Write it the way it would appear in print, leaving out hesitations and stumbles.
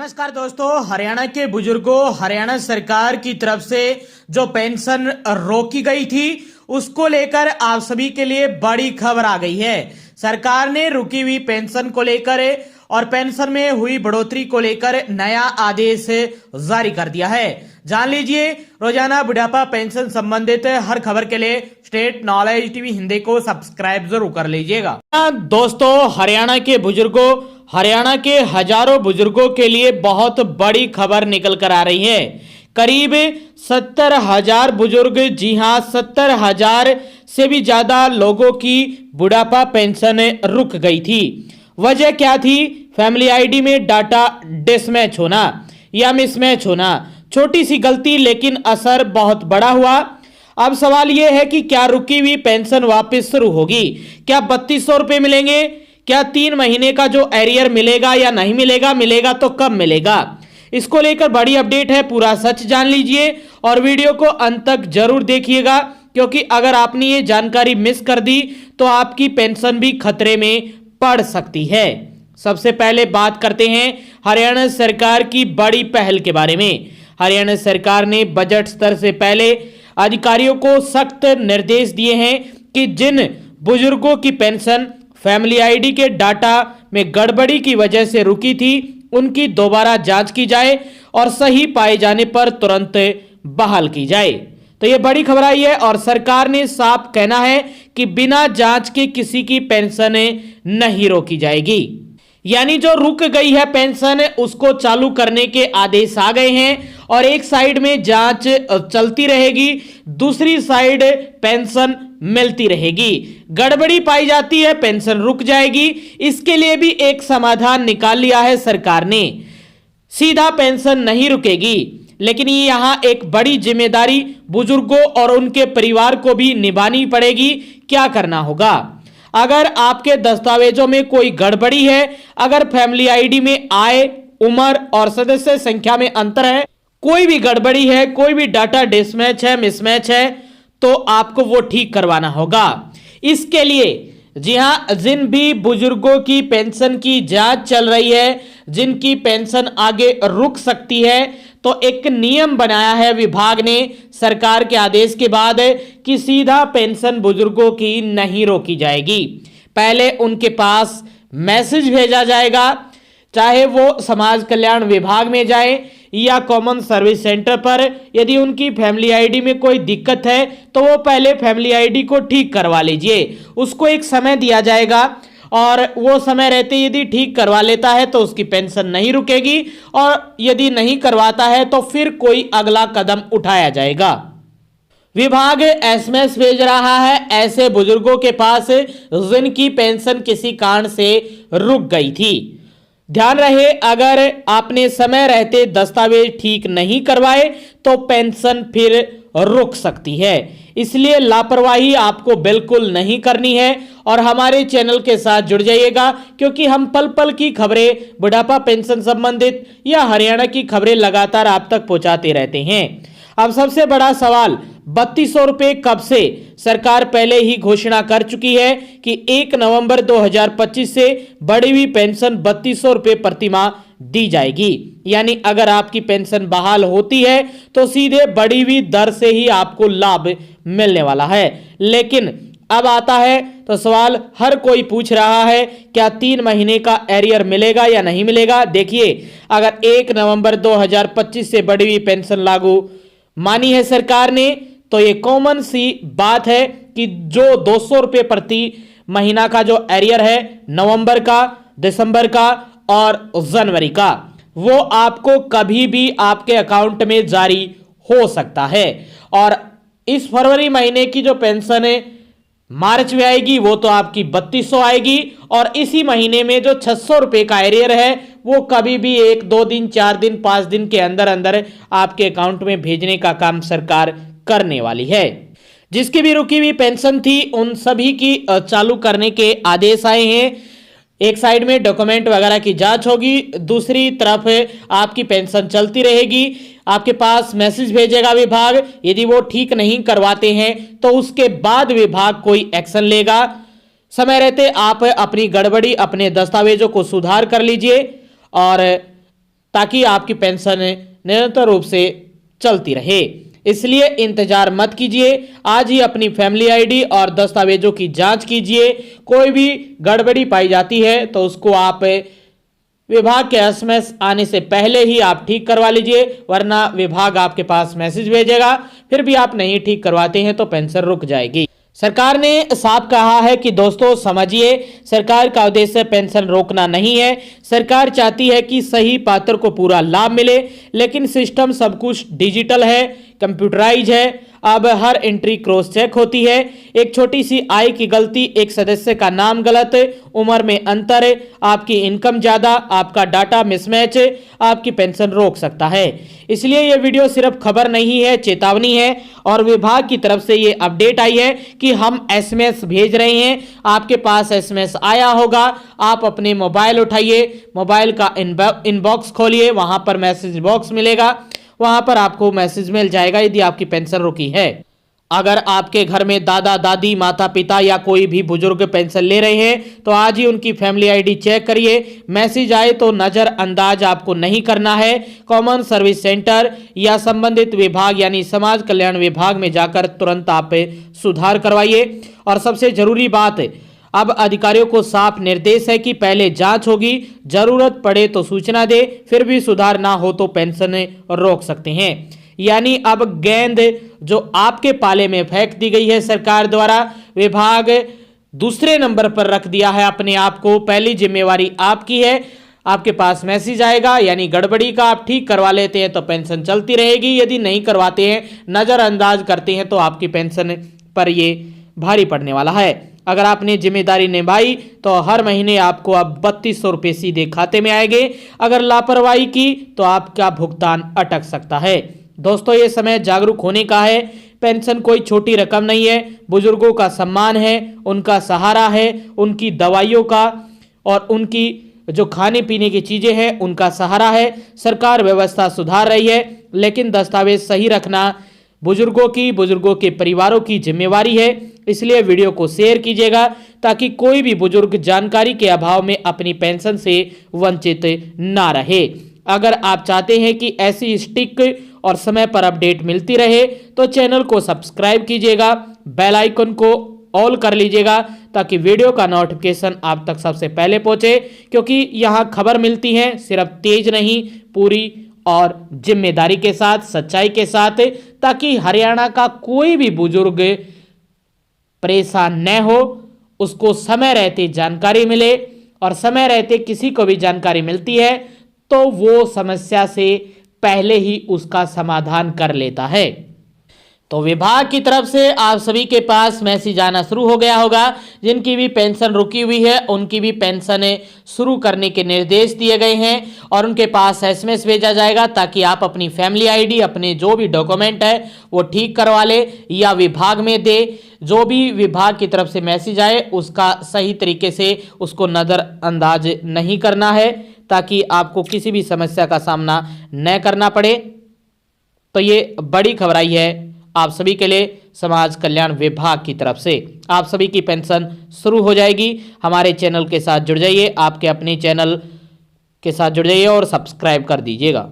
नमस्कार दोस्तों, हरियाणा के बुजुर्गों, हरियाणा सरकार की तरफ से जो पेंशन रोकी गई थी उसको लेकर आप सभी के लिए बड़ी खबर आ गई है। सरकार ने रुकी हुई पेंशन को लेकर और पेंशन में हुई बढ़ोतरी को लेकर नया आदेश जारी कर दिया है। जान लीजिए, रोजाना बुढ़ापा पेंशन संबंधित हर खबर के लिए स्टेट नॉलेज टीवी हिंदी को सब्सक्राइब जरूर कर लीजिएगा। दोस्तों, हरियाणा के बुजुर्गों, हरियाणा के हजारों बुजुर्गों के लिए बहुत बड़ी खबर निकल कर आ रही है। करीब 70,000 बुजुर्ग, जी हां 70,000 से भी ज्यादा लोगों की बुढ़ापा पेंशन रुक गई थी। वजह क्या थी? फैमिली आईडी में डाटा डिसमैच होना या मिसमैच होना। छोटी सी गलती लेकिन असर बहुत बड़ा हुआ। अब सवाल यह है कि क्या रुकी हुई पेंशन वापस शुरू होगी? क्या 3200 रुपए मिलेंगे? क्या 3 महीने का जो एरियर मिलेगा या नहीं मिलेगा? मिलेगा तो कब मिलेगा? इसको लेकर बड़ी अपडेट है, पूरा सच जान लीजिए और वीडियो को अंत तक जरूर देखिएगा, क्योंकि अगर आपने ये जानकारी मिस कर दी तो आपकी पेंशन भी खतरे में पड़ सकती है। सबसे पहले बात करते हैं हरियाणा सरकार की बड़ी पहल के बारे में। हरियाणा सरकार ने बजट स्तर से पहले अधिकारियों को सख्त निर्देश दिए हैं कि जिन बुजुर्गों की पेंशन फैमिली आईडी के डाटा में गड़बड़ी की वजह से रुकी थी, उनकी दोबारा जांच की जाए और सही पाए जाने पर तुरंत बहाल की जाए। तो यह बड़ी खबर आई है और सरकार ने साफ कहना है कि बिना जांच के किसी की पेंशन नहीं रोकी जाएगी। यानी जो रुक गई है पेंशन, उसको चालू करने के आदेश आ गए हैं और एक साइड में जांच चलती रहेगी, दूसरी साइड पेंशन मिलती रहेगी। गड़बड़ी पाई जाती है, पेंशन रुक जाएगी। इसके लिए भी एक समाधान निकाल लिया है सरकार ने। सीधा पेंशन नहीं रुकेगी, लेकिन ये यहां एक बड़ी जिम्मेदारी बुजुर्गों और उनके परिवार को भी निभानी पड़ेगी। क्या करना होगा? अगर आपके दस्तावेजों में कोई गड़बड़ी है, अगर फैमिली आईडी में आय, उम्र और सदस्य संख्या में अंतर है, कोई भी गड़बड़ी है, कोई भी डाटा डिसमैच है, मिसमैच है, तो आपको वो ठीक करवाना होगा। इसके लिए जी हां, जिन भी बुजुर्गों की पेंशन की जांच चल रही है, जिनकी पेंशन आगे रुक सकती है, तो एक नियम बनाया है विभाग ने सरकार के आदेश के बाद कि सीधा पेंशन बुजुर्गों की नहीं रोकी जाएगी। पहले उनके पास मैसेज भेजा जाएगा, चाहे वो समाज कल्याण विभाग में जाए या कॉमन सर्विस सेंटर पर। यदि उनकी फैमिली आईडी में कोई दिक्कत है तो वो पहले फैमिली आईडी को ठीक करवा लीजिए। उसको एक समय दिया जाएगा और वो समय रहते यदि ठीक करवा लेता है तो उसकी पेंशन नहीं रुकेगी, और यदि नहीं करवाता है तो फिर कोई अगला कदम उठाया जाएगा। विभाग एसएमएस भेज रहा है ऐसे बुजुर्गों के पास जिनकी पेंशन किसी कारण से रुक गई थी। ध्यान रहे, अगर आपने समय रहते दस्तावेज ठीक नहीं करवाए तो पेंशन फिर रुक सकती है। इसलिए लापरवाही आपको बिल्कुल नहीं करनी है और हमारे चैनल के साथ जुड़ जाइएगा, क्योंकि हम पल पल की खबरें, बुढ़ापा पेंशन संबंधित या हरियाणा की खबरें लगातार आप तक पहुंचाते रहते हैं। अब सबसे बड़ा सवाल, 3200 रुपए कब से? सरकार पहले ही घोषणा कर चुकी है कि 1 नवंबर 2025 से बढ़ी हुई पेंशन 3200 रुपए प्रतिमाह दी जाएगी। यानी अगर आपकी पेंशन बहाल होती है तो सीधे बढ़ी हुई दर से ही आपको लाभ मिलने वाला है। लेकिन अब आता है तो सवाल हर कोई पूछ रहा है, क्या 3 महीने का एरियर मिलेगा या नहीं मिलेगा? देखिए, अगर 1 नवंबर 2025 से बढ़ी हुई पेंशन लागू मानी है सरकार ने, तो ये कॉमन सी बात है कि जो 200 रुपए प्रति महीना का जो एरियर है नवंबर का, दिसंबर का और जनवरी का, वो आपको कभी भी आपके अकाउंट में जारी हो सकता है। और इस फरवरी महीने की जो पेंशन है मार्च में आएगी, वो तो आपकी 3200 आएगी, और इसी महीने में जो 600 रुपए का एरियर है वो कभी भी 1, 2 दिन, 4 दिन, 5 दिन के अंदर अंदर आपके अकाउंट में भेजने का काम सरकार करने वाली है। जिसकी भी रुकी हुई पेंशन थी उन सभी की चालू करने के आदेश आए हैं। एक साइड में डॉक्यूमेंट वगैरह की जांच होगी, दूसरी तरफ आपकी पेंशन चलती रहेगी। आपके पास मैसेज भेजेगा विभाग, यदि वो ठीक नहीं करवाते हैं तो उसके बाद विभाग कोई एक्शन लेगा। समय रहते आप अपनी गड़बड़ी, अपने दस्तावेजों को सुधार कर लीजिए और ताकि आपकी पेंशन निरंतर रूप से चलती रहे। इसलिए इंतजार मत कीजिए, आज ही अपनी फैमिली आईडी और दस्तावेजों की जांच कीजिए। कोई भी गड़बड़ी पाई जाती है तो उसको आप विभाग के एसएमएस आने से पहले ही आप ठीक करवा लीजिए, वरना विभाग आपके पास मैसेज भेजेगा, फिर भी आप नहीं ठीक करवाते हैं तो पेंशन रुक जाएगी। सरकार ने साफ कहा है कि दोस्तों समझिए, सरकार का उद्देश्य पेंशन रोकना नहीं है। सरकार चाहती है कि सही पात्र को पूरा लाभ मिले, लेकिन सिस्टम सब कुछ डिजिटल है, कंप्यूटराइज है। अब हर एंट्री क्रॉस चेक होती है। एक छोटी सी आय की गलती, एक सदस्य का नाम गलत, उम्र में अंतर, आपकी इनकम ज्यादा, आपका डाटा मिसमैच आपकी पेंशन रोक सकता है। इसलिए यह वीडियो सिर्फ खबर नहीं है, चेतावनी है। और विभाग की तरफ से यह अपडेट आई है कि हम एसएमएस भेज रहे हैं, आपके पास एसएमएस आया होगा। आप अपने मोबाइल उठाइए, मोबाइल का इनबॉक्स खोलिए, वहां पर मैसेज बॉक्स मिलेगा, वहां पर आपको मैसेज मिल जाएगा यदि आपकी पेंशन रुकी है। अगर आपके घर में दादा दादी, माता पिता या कोई भी बुजुर्ग पेंशन ले रहे हैं तो आज ही उनकी फैमिली आईडी चेक करिए। मैसेज आए तो नजरअंदाज आपको नहीं करना है। कॉमन सर्विस सेंटर या संबंधित विभाग यानी समाज कल्याण विभाग में जाकर तुरंत आप सुधार करवाइए। और सबसे जरूरी बात, अब अधिकारियों को साफ निर्देश है कि पहले जांच होगी, जरूरत पड़े तो सूचना दे, फिर भी सुधार ना हो तो पेंशन रोक सकते हैं। यानी अब गेंद जो आपके पाले में फेंक दी गई है सरकार द्वारा, विभाग दूसरे नंबर पर रख दिया है अपने आप को। पहली जिम्मेवारी आपकी है। आपके पास मैसेज आएगा, यानी गड़बड़ी का आप ठीक करवा लेते हैं तो पेंशन चलती रहेगी, यदि नहीं करवाते हैं, नजरअंदाज करते हैं तो आपकी पेंशन पर ये भारी पड़ने वाला है। अगर आपने जिम्मेदारी निभाई तो हर महीने आपको अब 3200 रुपये सीधे खाते में आएंगे। अगर लापरवाही की तो आपका भुगतान अटक सकता है। दोस्तों, ये समय जागरूक होने का है। पेंशन कोई छोटी रकम नहीं है, बुजुर्गों का सम्मान है, उनका सहारा है, उनकी दवाइयों का और उनकी जो खाने पीने की चीजें हैं उनका सहारा है। सरकार व्यवस्था सुधार रही है, लेकिन दस्तावेज सही रखना बुजुर्गों के परिवारों की जिम्मेवारी है। इसलिए वीडियो को शेयर कीजिएगा ताकि कोई भी बुजुर्ग जानकारी के अभाव में अपनी पेंशन से वंचित ना रहे। अगर आप चाहते हैं कि ऐसी स्टिक और समय पर अपडेट मिलती रहे तो चैनल को सब्सक्राइब कीजिएगा, बेल आइकन को ऑल कर लीजिएगा ताकि वीडियो का नोटिफिकेशन आप तक सबसे पहले पहुंचे, क्योंकि यहां खबर मिलती है सिर्फ तेज नहीं, पूरी और जिम्मेदारी के साथ, सच्चाई के साथ, ताकि हरियाणा का कोई भी बुजुर्ग परेशान न हो, उसको समय रहते जानकारी मिले। और समय रहते किसी को भी जानकारी मिलती है तो वो समस्या से पहले ही उसका समाधान कर लेता है। तो विभाग की तरफ से आप सभी के पास मैसेज आना शुरू हो गया होगा। जिनकी भी पेंशन रुकी हुई है उनकी भी पेंशन शुरू करने के निर्देश दिए गए हैं और उनके पास एसएमएस भेजा जाएगा ताकि आप अपनी फैमिली आईडी, अपने जो भी डॉक्यूमेंट है वो ठीक करवा ले या विभाग में दे। जो भी विभाग की तरफ से मैसेज आए उसका सही तरीके से उसको नज़रअंदाज नहीं करना है ताकि आपको किसी भी समस्या का सामना न करना पड़े। तो ये बड़ी खबर आई है आप सभी के लिए समाज कल्याण विभाग की तरफ से। आप सभी की पेंशन शुरू हो जाएगी। हमारे चैनल के साथ जुड़ जाइए, आपके अपने चैनल के साथ जुड़ जाइए और सब्सक्राइब कर दीजिएगा।